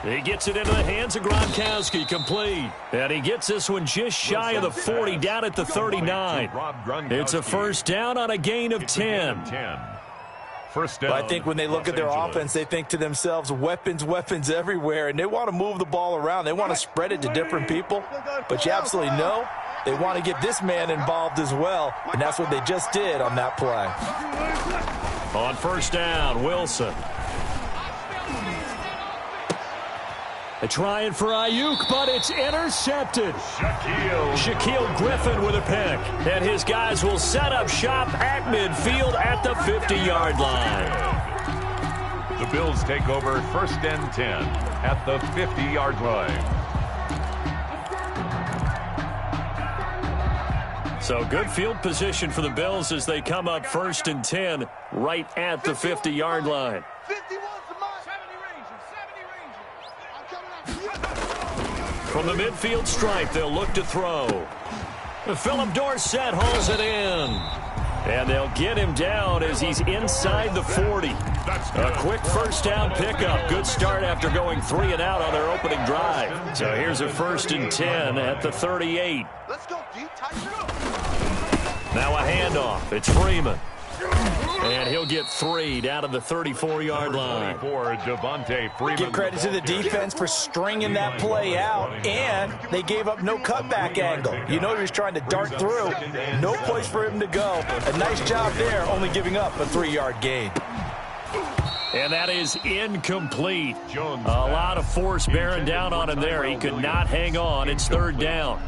He gets it into the hands of Gronkowski, complete. And he gets this one just shy of the 40, down at the 39. It's a first down on a gain of 10. First down. I think when they look at their offense, they think to themselves, weapons, weapons everywhere, and they want to move the ball around. They want to spread it to different people, but you absolutely know they want to get this man involved as well, and that's what they just did on that play. On first down, Wilson. They're trying for Ayuk, but it's intercepted. Shaquille Griffin with a pick. And his guys will set up shop at midfield at the 50-yard line. The Bills take over first and 10 at the 50-yard line. So good field position for the Bills as they come up first and 10 right at the 50-yard line. From the midfield stripe, they'll look to throw. Philip Dorsett hauls it in. And they'll get him down as he's inside the 40. A quick first down pickup. Good start after going 3 and out on their opening drive. So here's a first and 10 at the 38. Now a handoff. It's Freeman. And he'll get 3 down to the 34-yard line. Give credit to the defense for stringing that play out, and they gave up no cutback angle. You know he was trying to dart through. No place for him to go. A nice job there, only giving up a 3-yard gain. And that is incomplete. A lot of force bearing down on him there. He could not hang on. It's third down.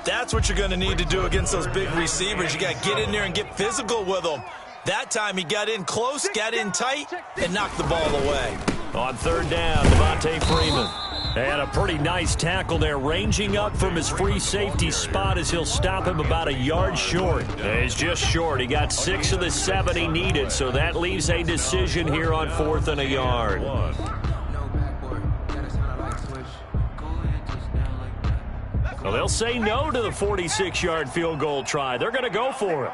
That's what you're going to need to do against those big receivers. You got to get in there and get physical with them. That time he got in close, got in tight, and knocked the ball away. On third down, Devontae Freeman. And a pretty nice tackle there, ranging up from his free safety spot as he'll stop him about a yard short. He's just short. He got 6 of the 7 he needed, so that leaves a decision here on 4th and a yard. Well, they'll say no to the 46-yard field goal try. They're going to go for it.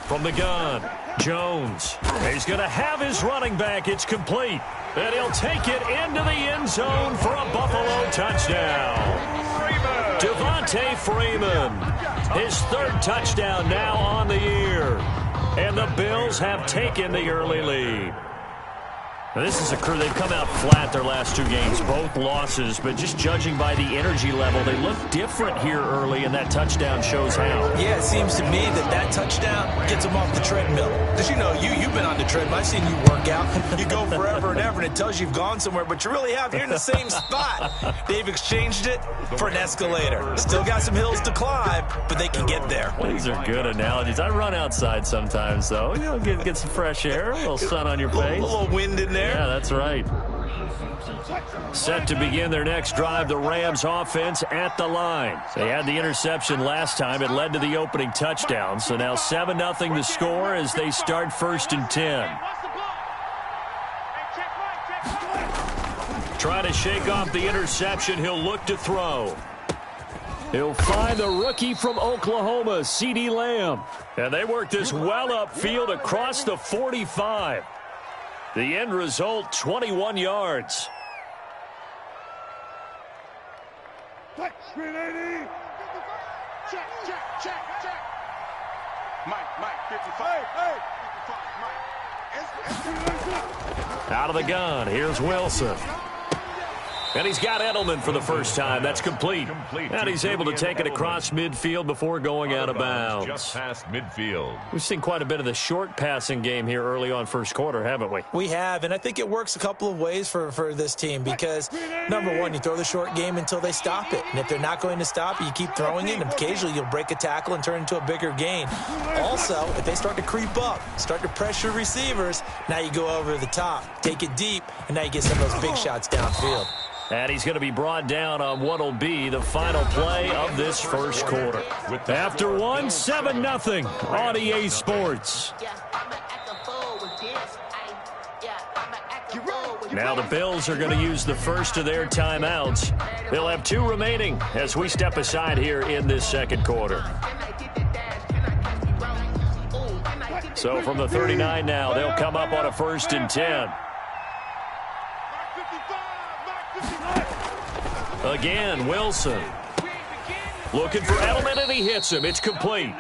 From the gun, Jones. He's going to have his running back. It's complete. And he'll take it into the end zone for a Buffalo touchdown. Devontae Freeman. His 3rd touchdown now on the year. And the Bills have taken the early lead. Now, this is a crew. They've come out flat their last 2 games, both losses, but just judging by the energy level, they look different here early, and that touchdown shows how. Yeah, it seems to me that touchdown gets them off the treadmill. Because, you know, you've been on the treadmill. I've seen you work out. You go forever and ever, and it tells you you've gone somewhere, but you really have. You're in the same spot. They've exchanged it for an escalator. Still got some hills to climb, but they can get there. These are good analogies. I run outside sometimes, though. You know, get some fresh air, a little sun on your face. A little wind in there. Yeah, that's right. Set to begin their next drive, the Rams offense at the line. They had the interception last time. It led to the opening touchdown. So now 7-0 the score as they start first and 10. Trying to shake off the interception. He'll look to throw. He'll find the rookie from Oklahoma, CeeDee Lamb. And they work this well upfield across the 45. The end result, 21 yards. Check. Mike, 55. Out of the gun, here's Wilson. And he's got Edelman for the first time. That's complete. And he's able to take it across midfield before going out of bounds. Just past midfield. We've seen quite a bit of the short passing game here early on first quarter, haven't we? We have, and I think it works a couple of ways for this team because, number one, you throw the short game until they stop it. And if they're not going to stop it, you keep throwing it, and occasionally you'll break a tackle and turn into a bigger gain. Also, if they start to creep up, start to pressure receivers, now you go over the top, take it deep, and now you get some of those big shots downfield. And he's going to be brought down on what will be the final play of this first quarter. After 7-0 on EA Sports. Now the Bills are going to use the first of their timeouts. They'll have 2 remaining as we step aside here in this second quarter. So from the 39 now, they'll come up on a 1st and 10. Again, Wilson. Looking for Edelman, and he hits him. It's complete.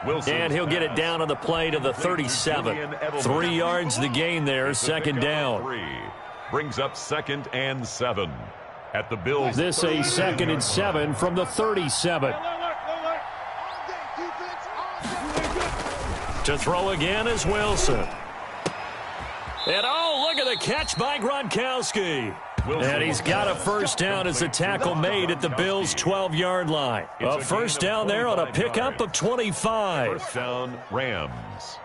Wilson. And he'll get it down on the play to the 37. 3 yards the gain there, second down. Brings up 2nd and 7 at the Bills. This a 2nd and 7 from the 37. To throw again is Wilson. And oh, look at the catch by Gronkowski. And he's got a first down as the tackle made at the Bills' 12-yard line. A first down there on a pickup of 25. First down, Rams.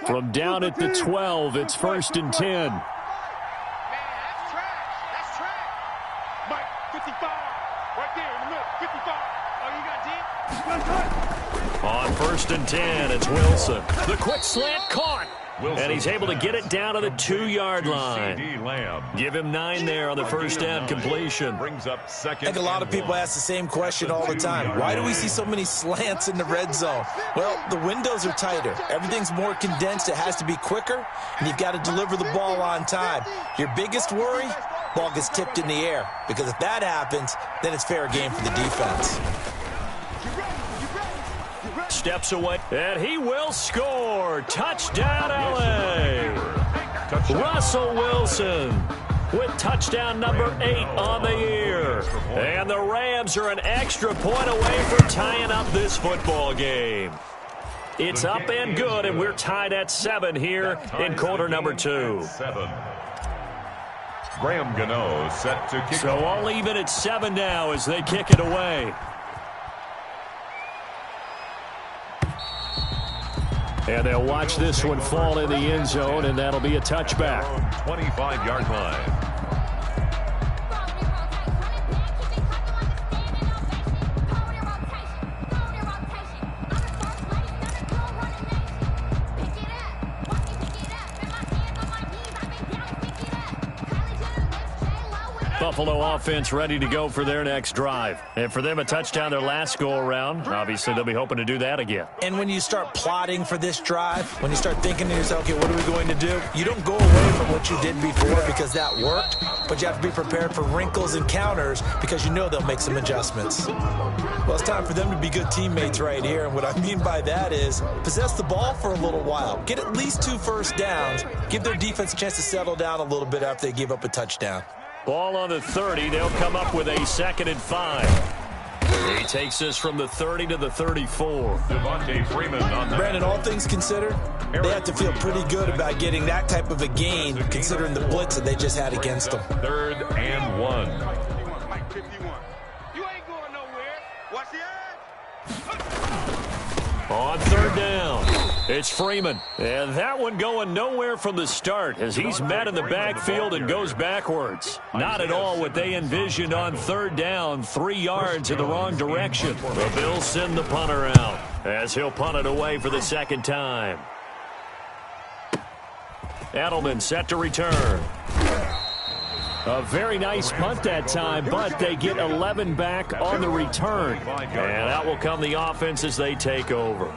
From down at the 12, it's 1st and 10. Man, that's trash. Mike, 55. Right there in the middle. 55. Oh, you got deep? On 1st and 10, it's Wilson. The quick slant caught. Wilson. And he's able to get it down to the 2-yard line. CD Lamb. Give him 9 there on the first down completion. Brings up 2nd. I think a lot of people ask the same question all the time. Why do we see so many slants in the red zone? Well, the windows are tighter. Everything's more condensed. It has to be quicker, and you've got to deliver the ball on time. Your biggest worry, ball gets tipped in the air, because if that happens, then it's fair game for the defense. Steps away, and he will score. Touchdown, L.A. Russell Wilson with touchdown number 8 on the year. And the Rams are an extra point away from tying up this football game. It's up and good, and we're tied at 7 here in quarter number 2. 7. Graham Gano set to kick. So all even at 7 now as they kick it away. And they'll watch this one fall in the end zone, and that'll be a touchback. 25-yard line. Buffalo offense ready to go for their next drive. And for them, a touchdown their last go-around. Obviously, they'll be hoping to do that again. And when you start plotting for this drive, when you start thinking to yourself, okay, what are we going to do? You don't go away from what you did before because that worked, but you have to be prepared for wrinkles and counters because you know they'll make some adjustments. Well, it's time for them to be good teammates right here, and what I mean by that is possess the ball for a little while. Get at least 2 first downs. Give their defense a chance to settle down a little bit after they give up a touchdown. Ball on the 30. They'll come up with a 2nd and 5. He takes this from the 30 to the 34. Devontae Freeman on that. Brandon, all things considered, they have to feel pretty good about getting that type of a gain considering the blitz that they just had against them. 3rd and 1. Mike, 51. You ain't going nowhere. Watch the edge. On 3rd down, it's Freeman. And that one going nowhere from the start as he's met in the backfield and goes backwards. Not at all what they envisioned on 3rd down, 3 yards in the wrong direction. The Bills send the punter out as he'll punt it away for the 2nd time. Edelman set to return. A very nice punt that time, but they get 11 back on the return. And out will come the offense as they take over.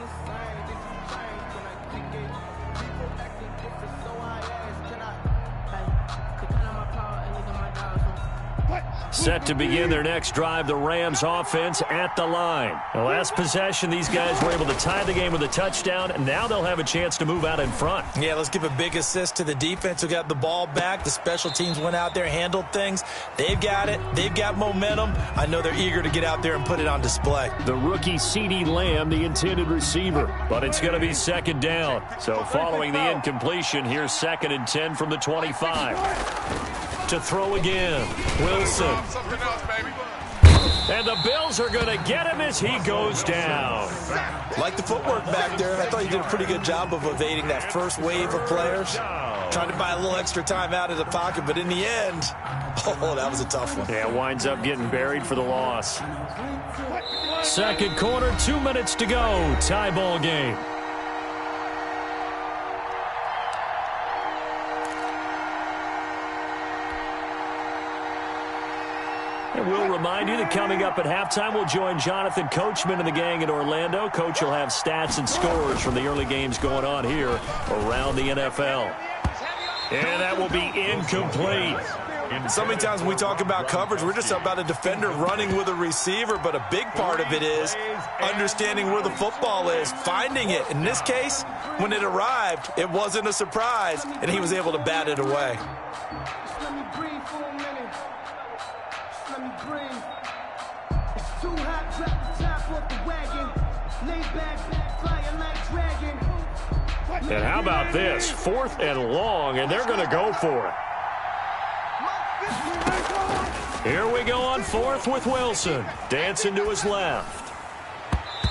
Set to begin their next drive, the Rams offense at the line. The last possession, these guys were able to tie the game with a touchdown, and now they'll have a chance to move out in front. Yeah, let's give a big assist to the defense who got the ball back. The special teams went out there, handled things. They've got it. They've got momentum. I know they're eager to get out there and put it on display. The rookie CD Lamb, the intended receiver. But it's going to be 2nd down. So following the incompletion, here's 2nd and 10 from the 25. To throw again, Wilson. And the Bills are going to get him as he goes down. Like the footwork back there. I thought he did a pretty good job of evading that first wave of players. Trying to buy a little extra time out of the pocket, but in the end, oh, that was a tough one. Yeah, winds up getting buried for the loss. 2nd quarter, 2 minutes to go. Tie ball game. And we'll remind you that coming up at halftime, we'll join Jonathan Coachman and the gang in Orlando. Coach will have stats and scores from the early games going on here around the NFL. And that will be incomplete. So many times when we talk about coverage, we're just about a defender running with a receiver, but a big part of it is understanding where the football is, finding it. In this case, when it arrived, it wasn't a surprise, and he was able to bat it away. Let me breathe for a minute. Let me breathe. It's too hot, drop the top off the wagon. Lay back, flying like dragon. And how about this? 4th and long, and they're going to go for it. Here we go on 4th with Wilson. Dancing to his left.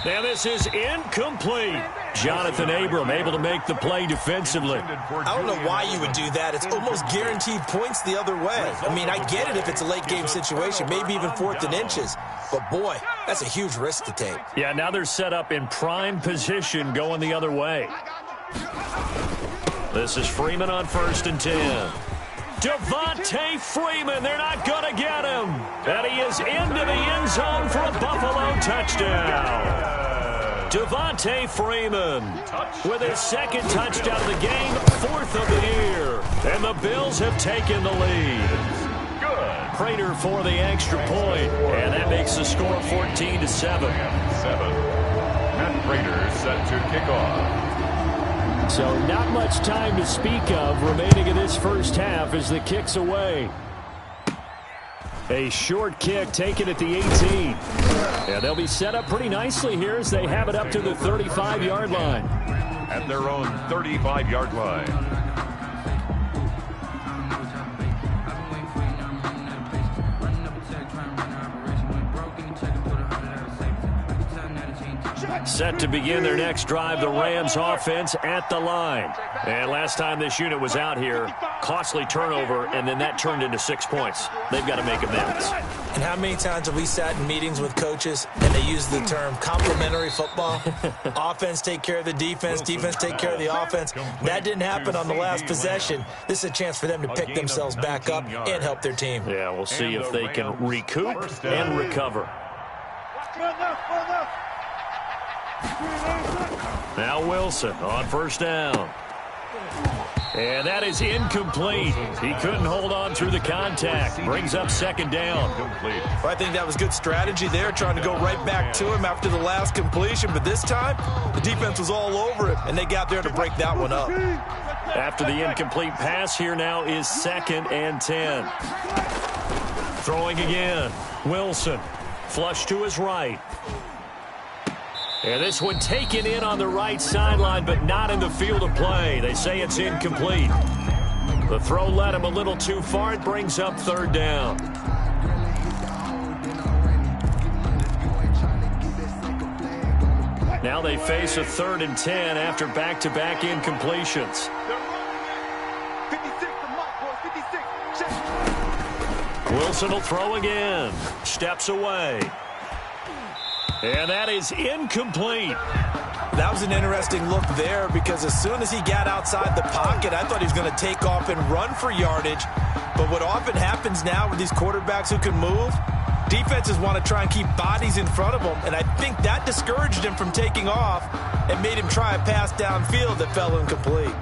Now this is incomplete. Jonathan Abram able to make the play defensively. I don't know why you would do that. It's almost guaranteed points the other way. I mean, I get it if it's a late game situation, maybe even 4th and inches. But, boy, that's a huge risk to take. Yeah, now they're set up in prime position going the other way. This is Freeman on 1st and 10. Devontae Freeman, they're not going to get him. And he is into the end zone for a Buffalo touchdown. Devontae Freeman with his 2nd touchdown of the game, 4th of the year. And the Bills have taken the lead. Good. Prater for the extra point, and that makes the score 14-7. 7. Matt Prater set to kick off. So not much time to speak of remaining in this first half as the kick's away. A short kick taken at the 18. And they'll be set up pretty nicely here as they have it up to the 35-yard line. At their own 35-yard line. Set to begin their next drive, the Rams offense at the line. And last time this unit was out here, costly turnover, and then that turned into 6 points. They've got to make amends. And how many times have we sat in meetings with coaches and they use the term complementary football? Offense take care of the defense, defense take care of the offense. That didn't happen on the last possession. This is a chance for them to pick themselves back up and help their team. Yeah, we'll see if they can recoup and recover. Now Wilson on 1st down. And that is incomplete. He couldn't hold on through the contact. Brings up 2nd down. Well, I think that was good strategy there, trying to go right back to him after the last completion. But this time, the defense was all over him, and they got there to break that one up. After the incomplete pass, here now is 2nd and 10. Throwing again. Wilson. Flush to his right. And this one taken in on the right sideline, but not in the field of play. They say it's incomplete. The throw led him a little too far. It brings up 3rd down. Now they face a 3rd and 10 after back-to-back incompletions. 56, Wilson will throw again. Steps away. And that is incomplete. That was an interesting look there because as soon as he got outside the pocket, I thought he was going to take off and run for yardage. But what often happens now with these quarterbacks who can move, defenses want to try and keep bodies in front of them. And I think that discouraged him from taking off and made him try a pass downfield that fell incomplete.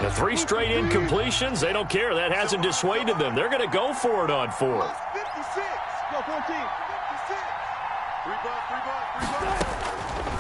The 3 straight incompletions, they don't care. That hasn't dissuaded them. They're going to go for it on 4th. 56. Go 14.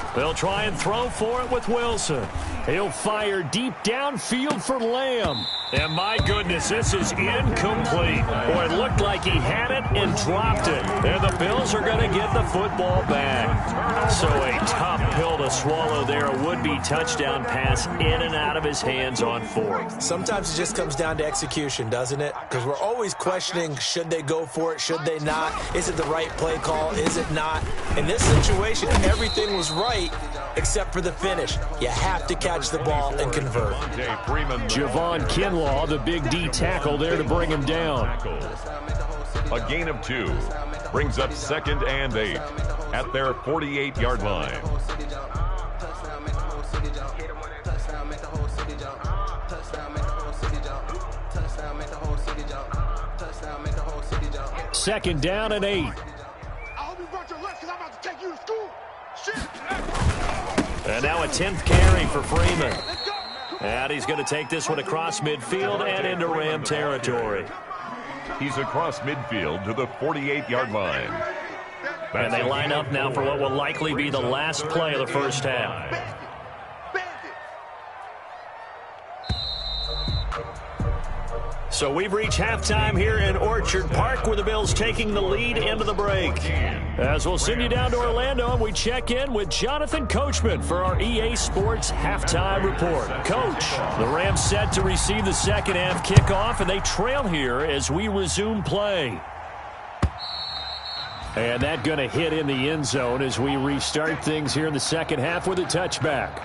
56. They'll try and throw for it with Wilson. He'll fire deep downfield for Lamb. And my goodness, this is incomplete. Boy, it looked like he had it and dropped it. And the Bills are going to get the football back. So a tough pill to swallow there. A would-be touchdown pass in and out of his hands on 4th. Sometimes it just comes down to execution, doesn't it? Because we're always questioning, should they go for it, should they not? Is it the right play call, is it not? In this situation, everything was right except for the finish. You have to catch the ball and convert. Javon Kinlaw, the big D tackle there to bring him down. A gain of 2 brings up 2nd and 8 at their 48-yard line. 2nd down and 8. I hope you brought your lunch because I'm about to take you to school. Shit. And now a 10th carry for Freeman. And he's going to take this one across midfield and into Ram territory. He's across midfield to the 48-yard line. And they line up now for what will likely be the last play of the first half. So we've reached halftime here in Orchard Park, where the Bills taking the lead into the break. As we'll send you down to Orlando, and we check in with Jonathan Coachman for our EA Sports Halftime Report. Coach, the Rams set to receive the second half kickoff, and they trail here as we resume play. And that going to hit in the end zone as we restart things here in the second half with a touchback.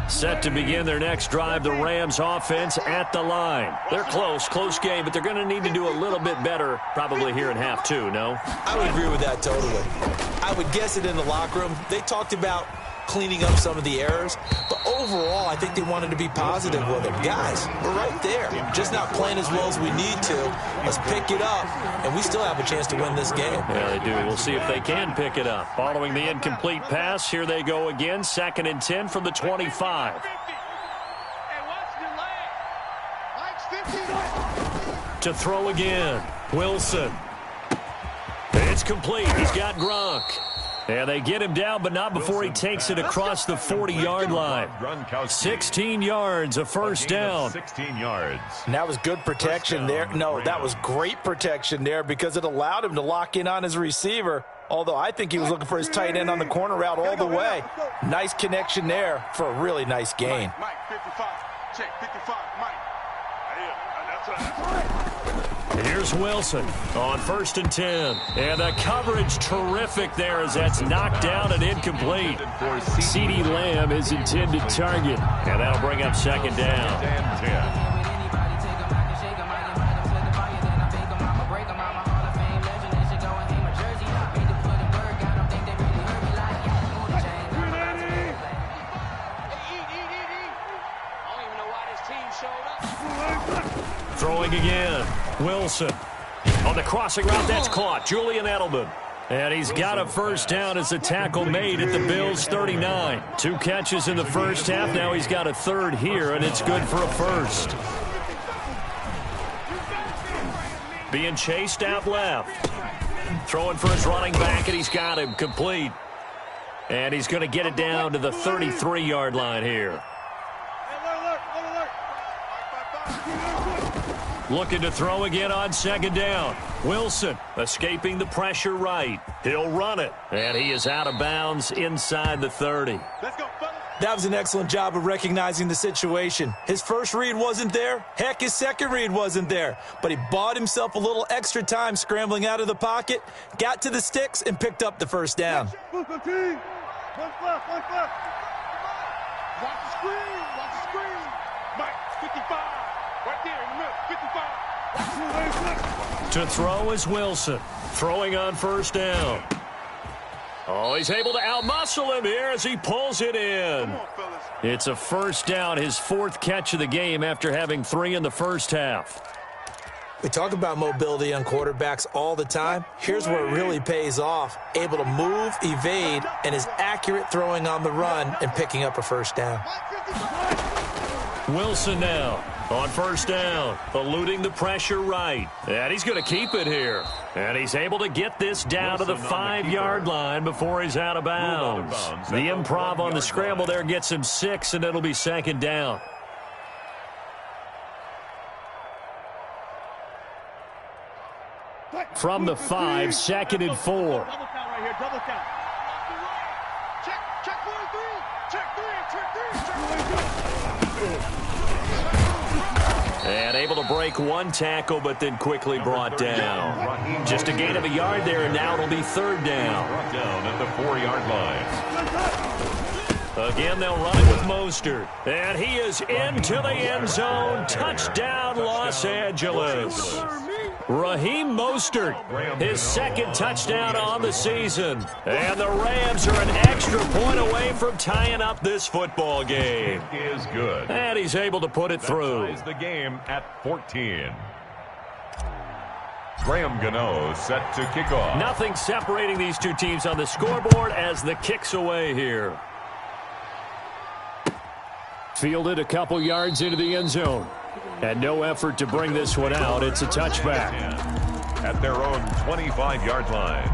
Set to begin their next drive, the Rams offense at the line. They're close game, but they're going to need to do a little bit better probably here in half two, no? I would agree with that totally. I would guess it in the locker room. They talked about cleaning up some of the errors, but overall, I think they wanted to be positive with it. Guys, we're right there. Just not playing as well as we need to. Let's pick it up, and we still have a chance to win this game. Yeah, they do. We'll see if they can pick it up. Following the incomplete pass, here they go again. 2nd and 10 from the 25. To throw again, Wilson. It's complete. He's got Gronk. And they get him down, but not before he takes it across the 40-yard line. 16 yards, a first down. 16 yards. And that was good protection there. No, that was great protection there because it allowed him to lock in on his receiver. Although I think he was looking for his tight end on the corner route all the way. Nice connection there for a really nice gain. Mike, 55. Check, 55. Mike. Here's Wilson on 1st and 10. And the coverage terrific there as that's knocked down and incomplete. CeeDee Lamb is intended target. And that'll bring up 2nd down. Throwing again, Wilson. On the crossing route, that's caught. Julian Edelman. And he's got a first down as a tackle made at the Bills' 39. 2 catches in the first half. Now he's got a third here, and it's good for a first. Being chased out left. Throwing for his running back, and he's got him complete. And he's going to get it down to the 33-yard line here. Looking to throw again on 2nd down. Wilson escaping the pressure right. He'll run it. And he is out of bounds inside the 30. That was an excellent job of recognizing the situation. His first read wasn't there. Heck, his second read wasn't there. But he bought himself a little extra time scrambling out of the pocket, got to the sticks, and picked up the first down. Watch the screen. Watch the screen. Mike, 55. Right there in the middle, 55. To throw is Wilson. Throwing on 1st down. Oh, he's able to outmuscle him here as he pulls it in. It's a first down, his 4th catch of the game after having 3 in the first half. We talk about mobility on quarterbacks all the time. Here's where it really pays off. Able to move, evade, and is accurate throwing on the run and picking up a first down. Wilson now on 1st down, eluding the pressure right. And he's going to keep it here. And he's able to get this down to the 5-yard line before he's out of bounds. The improv on the scramble there gets him 6, and it'll be 2nd down. From the 5, 2nd and 4. Double count right here, double count. Check 43. Check 3. And able to break 1 tackle, but then quickly brought down. Just a gain of a yard there, and now it'll be 3rd down. Brought down at the 4-yard line. Again, they'll run it with Mostert. And he is into the end zone. Touchdown, Los Angeles. Raheem Mostert, his second touchdown on the season. And the Rams are an extra point away from tying up this football game. It is good. And he's able to put it through. That ties the game at 14. Graham Gano set to kick off. Nothing separating these two teams on the scoreboard as the kick's away here. Fielded a couple yards into the end zone. And no effort to bring this one out. It's a touchback. At their own 25-yard line.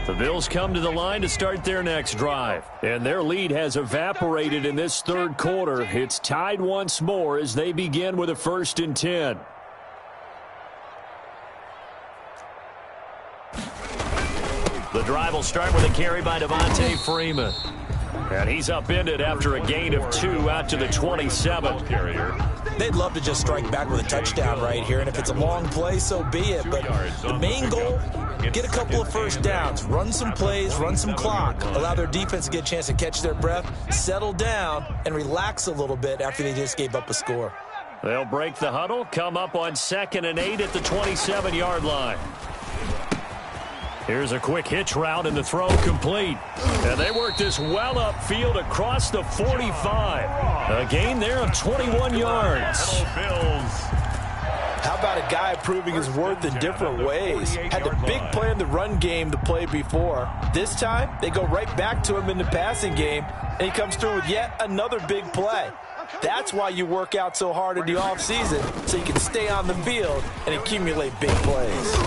The Bills come to the line to start their next drive. And their lead has evaporated in this third quarter. It's tied once more as they begin with a 1st and 10. The drive will start with a carry by Devontae Freeman. And he's upended after a gain of 2 out to the 27. They'd love to just strike back with a touchdown right here, and if it's a long play, so be it. But the main goal, get a couple of first downs, run some plays, run some clock, allow their defense to get a chance to catch their breath, settle down, and relax a little bit after they just gave up a score. They'll break the huddle, come up on 2nd and 8 at the 27-yard line. Here's a quick hitch route and the throw complete. And they work this well upfield across the 45. A gain there of 21 yards. How about a guy proving his worth in different ways? Had the big play in the run game the play before. This time, they go right back to him in the passing game, and he comes through with yet another big play. That's why you work out so hard in the offseason, so you can stay on the field and accumulate big plays.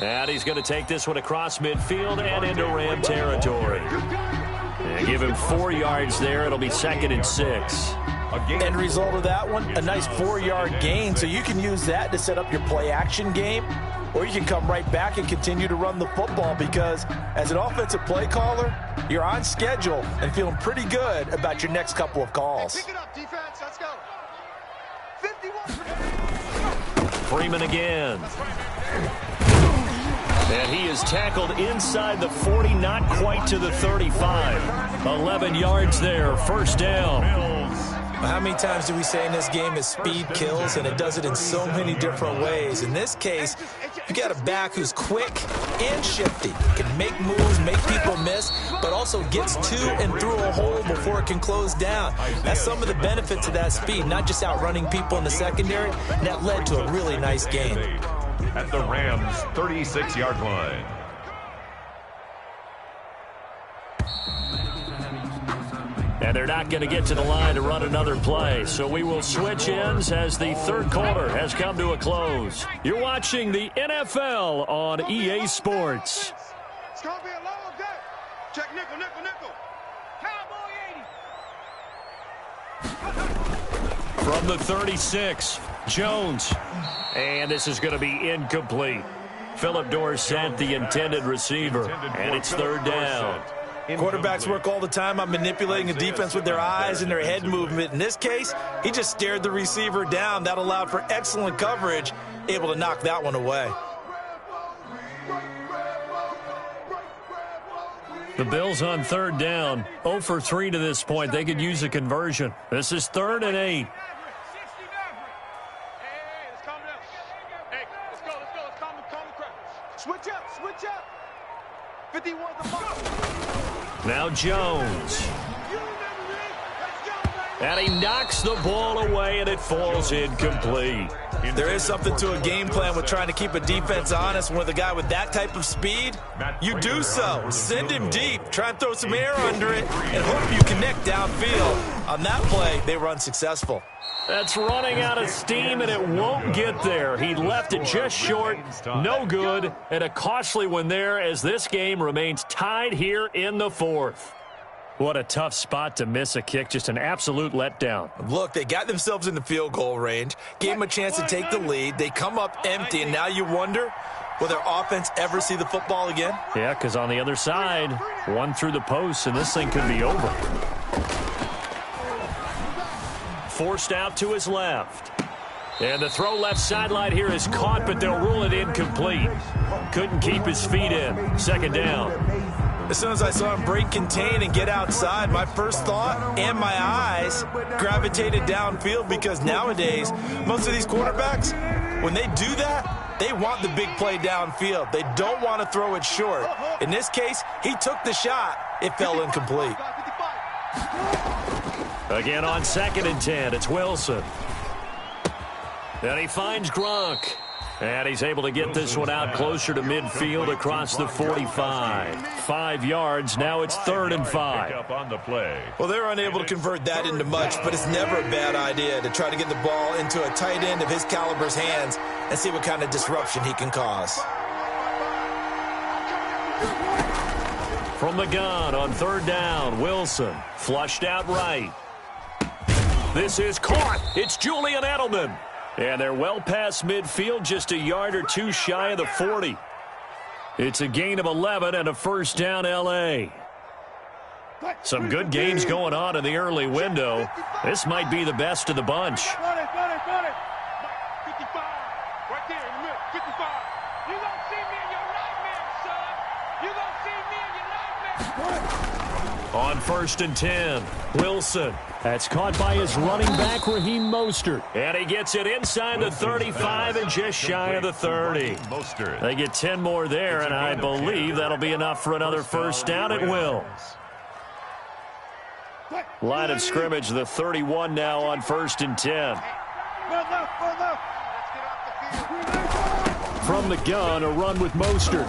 And he's going to take this one across midfield and into Ram territory. And give him 4 yards there. It'll be 2nd and 6. End result of that one, a nice 4-yard gain. So you can use that to set up your play-action game, or you can come right back and continue to run the football because as an offensive play caller, you're on schedule and feeling pretty good about your next couple of calls. Pick it up, defense. Let's go. 51. Freeman again. And he is tackled inside the 40, not quite to the 35. 11 yards there, 1st down. How many times do we say in this game is speed kills, and it does it in so many different ways. In this case, you got a back who's quick and shifty, can make moves, make people miss, but also gets to and through a hole before it can close down. That's some of the benefits of that speed, not just outrunning people in the secondary, and that led to a really nice game. At the Rams' 36-yard line. And they're not going to get to the line to run another play. So we will switch ends as the third quarter has come to a close. You're watching the NFL on EA Sports. It's going to be a long day. Check nickel, nickel, nickel. Cowboy 80. From the 36, Jones. And this is going to be incomplete. Philip Dorsett, the intended receiver. And it's 3rd down. Quarterbacks work all the time on manipulating the defense with their eyes and their head movement. In this case, he just stared the receiver down. That allowed for excellent coverage, able to knock that one away. The Bills on 3rd down, 0 for 3 to this point. They could use a conversion. This is 3rd and 8. Switch up, switch up. 51 the ball. Now Jones. And he knocks the ball away, and it falls incomplete. There is something to a game plan with trying to keep a defense honest. With a guy with that type of speed, you do so. Send him deep. Try and throw some air under it and hope you connect downfield. On that play, they were unsuccessful. That's running out of steam, and it won't get there. He left it just short. No good, and a costly one there as this game remains tied here in the 4th. What a tough spot to miss a kick. Just an absolute letdown. Look, they got themselves in the field goal range, gave them a chance to take the lead. They come up empty, and now you wonder, will their offense ever see the football again? Yeah, because on the other side, one through the post, and this thing could be over. Forced out to his left. And the throw left sideline here is caught, but they'll rule it incomplete. Couldn't keep his feet in. 2nd down. As soon as I saw him break contain and get outside, my first thought and my eyes gravitated downfield, because nowadays, most of these quarterbacks, when they do that, they want the big play downfield. They don't want to throw it short. In this case, he took the shot. It fell incomplete. Again on 2nd and 10, it's Wilson. And he finds Gronk. And he's able to get this one out closer to midfield across the 45. 5 yards, now it's 3rd and 5. On the play. Well, they're unable to convert that into much, but it's never a bad idea to try to get the ball into a tight end of his caliber's hands and see what kind of disruption he can cause. From the gun on 3rd down, Wilson flushed out right. This is caught. It's Julian Edelman. And they're well past midfield, just a yard or two shy of the 40. It's a gain of 11 and a 1st down, L.A. Some good games going on in the early window. This might be the best of the bunch. Got it. 55. Right there in the middle. 55. You don't see me in your nightmares, son. You don't see me in your nightmares. On 1st and 10, Wilson. That's caught by his running back, Raheem Mostert. And he gets it inside the 35 and just shy of the 30. They get 10 more there, and I believe that'll be enough for another 1st down at will. Line of scrimmage, the 31 now on 1st and 10. From the gun, a run with Mostert.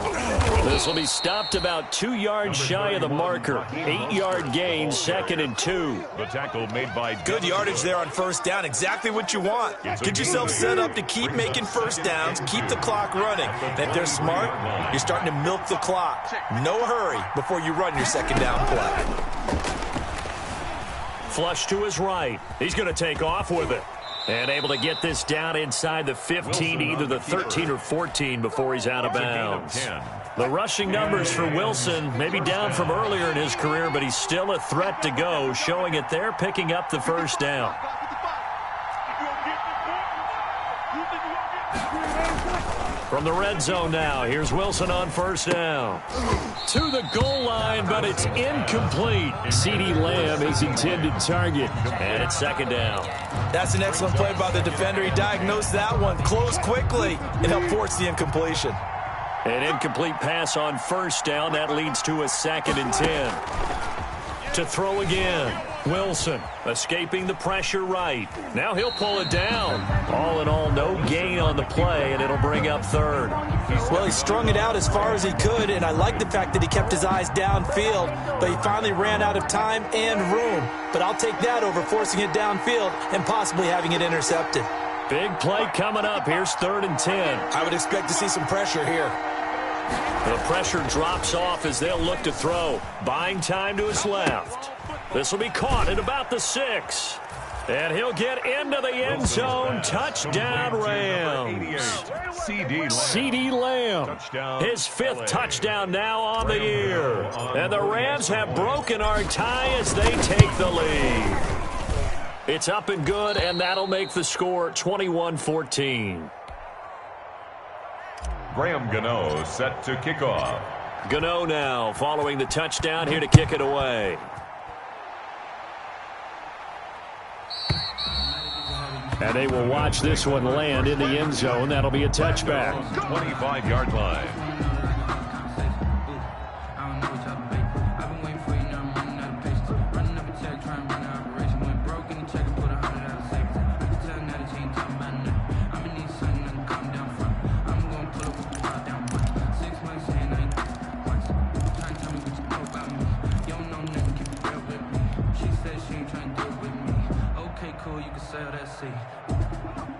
This will be stopped about 2 yards shy of the marker. 8-yard gain, 2nd and 2. The tackle made by Good yardage there on 1st down. Exactly what you want. Get yourself set up to keep making 1st downs, keep the clock running. And if they're smart, you're starting to milk the clock. No hurry before you run your 2nd down play. Flush to his right. He's going to take off with it. And able to get this down inside the 15, either the 13 or 14 before he's out of bounds. The rushing numbers for Wilson may be down from earlier in his career, but he's still a threat to go, showing it there, picking up the 1st down. From the red zone now, here's Wilson on 1st down. To the goal line, but it's incomplete. CeeDee Lamb, his intended target. And it's 2nd down. That's an excellent play by the defender. He diagnosed that one, closed quickly, and helped force the incompletion. An incomplete pass on 1st down. That leads to a 2nd and 10. To throw again. Wilson escaping the pressure right. Now he'll pull it down. All in all, no gain on the play, and it'll bring up 3rd. Well, he strung it out as far as he could, and I like the fact that he kept his eyes downfield, but he finally ran out of time and room. But I'll take that over forcing it downfield and possibly having it intercepted. Big play coming up. Here's 3rd and 10. I would expect to see some pressure here. The pressure drops off as they'll look to throw. Buying time to his left. This will be caught at about the 6. And he'll get into the end zone. Touchdown, Rams. CeeDee Lamb. His 5th touchdown now on the year. And the Rams have broken our tie as they take the lead. It's up and good, and that'll make the score 21-14. Graham Gano set to kick off. Gano now following the touchdown, here to kick it away. And they will watch this one land in the end zone. That'll be a touchback. 25-yard line.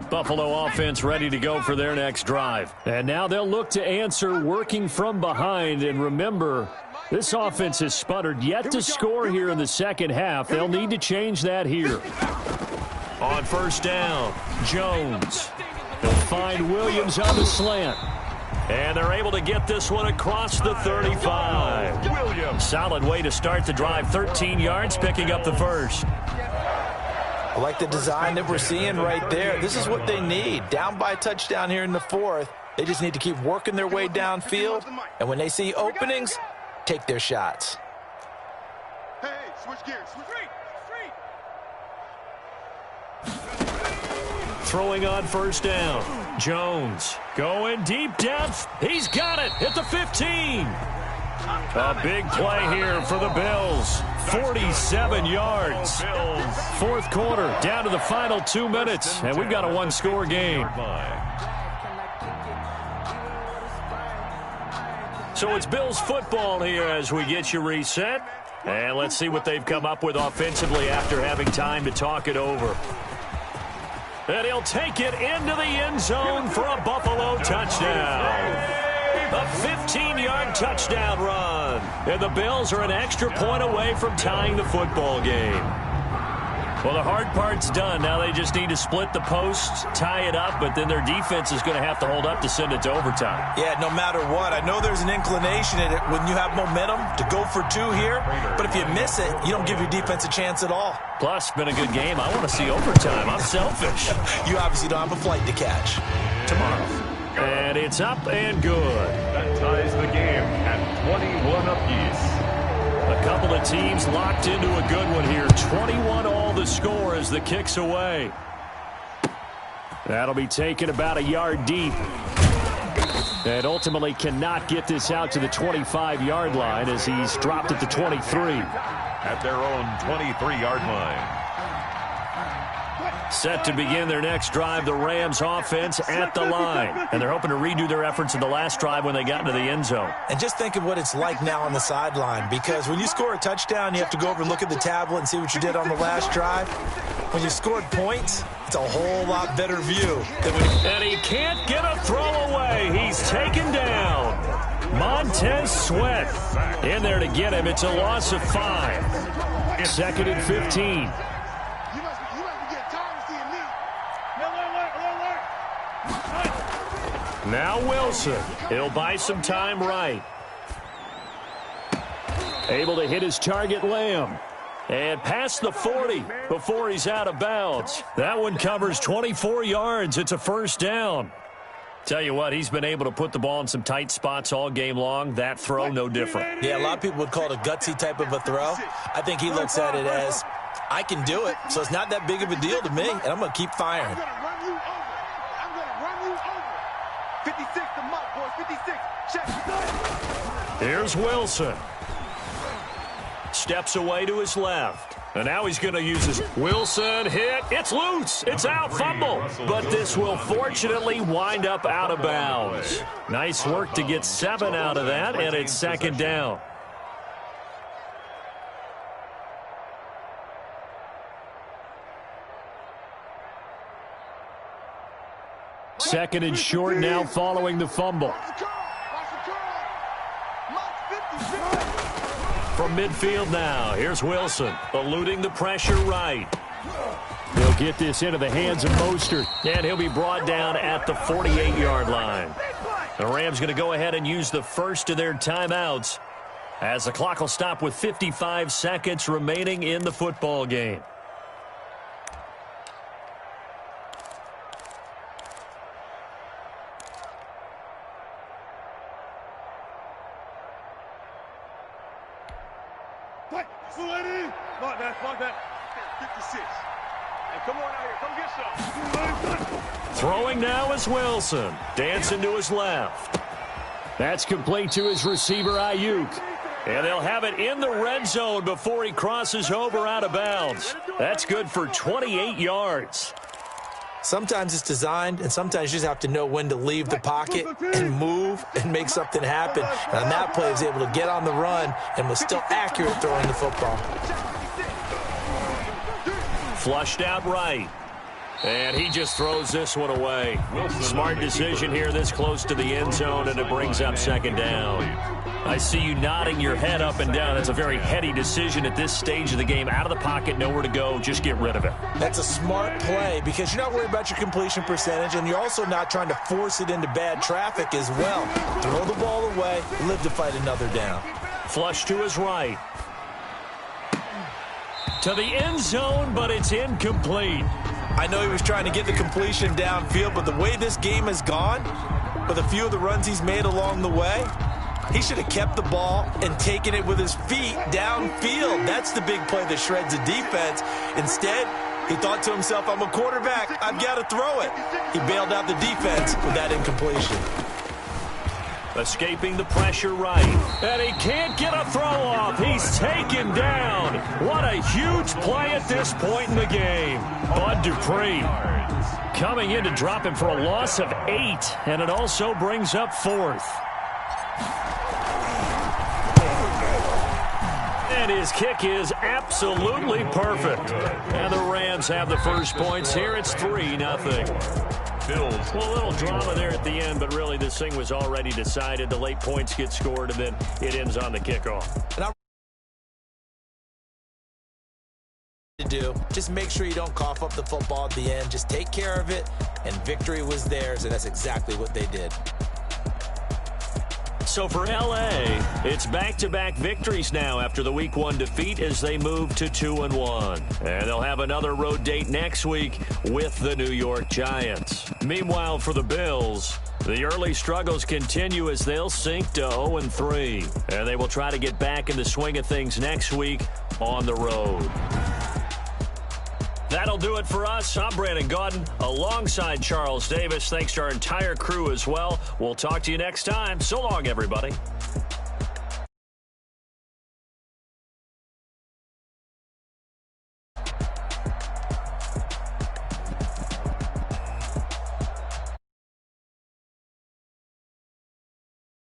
Buffalo offense ready to go for their next drive. And now they'll look to answer working from behind. And remember, this offense has sputtered yet to score here in the 2nd half. They'll need to change that here. On 1st down, Jones. They'll find Williams on the slant. And they're able to get this one across the 35. Williams. Solid way to start the drive. 13 yards, picking up the 1st. I like the design that we're seeing right there. This is what they need. Down by a touchdown here in the 4th. They just need to keep working their way downfield. And when they see openings, take their shots. Hey, switch gears. Switch. Throwing on first down. Jones going deep depth. He's got it at the 15. A big play here for the Bills. 47 yards. Fourth quarter, down to the final 2 minutes, and we've got a one-score game. So it's Bills football here as we get you reset. And let's see what they've come up with offensively after having time to talk it over. And he'll take it into the end zone for a Buffalo touchdown. A 15-yard touchdown run. And the Bills are an extra point away from tying the football game. Well, the hard part's done. Now they just need to split the posts, tie it up, but then their defense is going to have to hold up to send it to overtime. Yeah, no matter what. I know there's an inclination in it when you have momentum to go for two here, but if you miss it, you don't give your defense a chance at all. Plus, been a good game. I want to see overtime. I'm selfish. You obviously don't have a flight to catch. Tomorrow. And it's up and good. That ties the game at 21 apiece. A couple of teams locked into a good one here. 21 all the score as the kick's away. That'll be taken about a yard deep. And ultimately cannot get this out to the 25-yard line as he's dropped at the 23. At their own 23-yard line. Set to begin their next drive, the Rams offense at the line. And they're hoping to redo their efforts in the last drive when they got into the end zone. And just think of what it's like now on the sideline, because when you score a touchdown, you have to go over and look at the tablet and see what you did on the last drive. When you scored points, it's a whole lot better view. And he can't get a throw away. He's taken down. Montez Sweat in there to get him. It's a loss of 5. 2nd and 15. Now Wilson. He'll buy some time right. Able to hit his target, Lamb. And past the 40 before he's out of bounds. That one covers 24 yards. It's a first down. Tell you what, he's been able to put the ball in some tight spots all game long. That throw, no different. Yeah, a lot of people would call it a gutsy type of a throw. I think he looks at it as, I can do it, so it's not that big of a deal to me, and I'm going to keep firing. 56 to Mike, boys. 56. Check. Here's Wilson. Steps away to his left. And now he's going to use his Wilson hit. It's loose. It's out. Fumble. But this will fortunately wind up out of bounds. Nice work to get 7 out of that, and it's 2nd down. Second and short now following the fumble. From midfield now, here's Wilson, eluding the pressure right. He'll get this into the hands of Mostert, and he'll be brought down at the 48-yard line. The Rams going to go ahead and use the first of their timeouts as the clock will stop with 55 seconds remaining in the football game. Mark that. 56. Hey, come on out here. Come get some. Throwing now is Wilson. Dancing to his left. That's complete to his receiver, Ayuk. And they'll have it in the red zone before he crosses over out of bounds. That's good for 28 yards. Sometimes it's designed, and sometimes you just have to know when to leave the pocket and move and make something happen. And on that play, he was able to get on the run and was still accurate throwing the football. Flushed out right. And he just throws this one away. Smart decision here this close to the end zone, and it brings up 2nd down. I see you nodding your head up and down. That's a very heady decision at this stage of the game. Out of the pocket, nowhere to go. Just get rid of it. That's a smart play because you're not worried about your completion percentage, and you're also not trying to force it into bad traffic as well. Throw the ball away, live to fight another down. Flush to his right. To the end zone, but it's incomplete. I know he was trying to get the completion downfield, but the way this game has gone, with a few of the runs he's made along the way, He should have kept the ball and taken it with his feet downfield. That's the big play that shreds the defense. Instead, he thought to himself, I'm a quarterback. I've got to throw it. He bailed out the defense with that incompletion. Escaping the pressure right. And he can't get a throw off. He's taken down. What a huge play at this point in the game. Bud Dupree coming in to drop him for a loss of 8. And it also brings up 4th. And his kick is absolutely perfect. And the Rams have the first points here. It's 3-0. Bills. Well, a little drama there at the end, but really this thing was already decided. The late points get scored, and then it ends on the kickoff. Just make sure you don't cough up the football at the end. Just take care of it, and victory was theirs, and that's exactly what they did. So for L.A., it's back-to-back victories now after the Week 1 defeat as they move to 2-1. And they'll have another road date next week with the New York Giants. Meanwhile, for the Bills, the early struggles continue as they'll sink to 0-3. And they will try to get back in the swing of things next week on the road. That'll do it for us. I'm Brandon Gaudin alongside Charles Davis. Thanks to our entire crew as well. We'll talk to you next time. So long, everybody.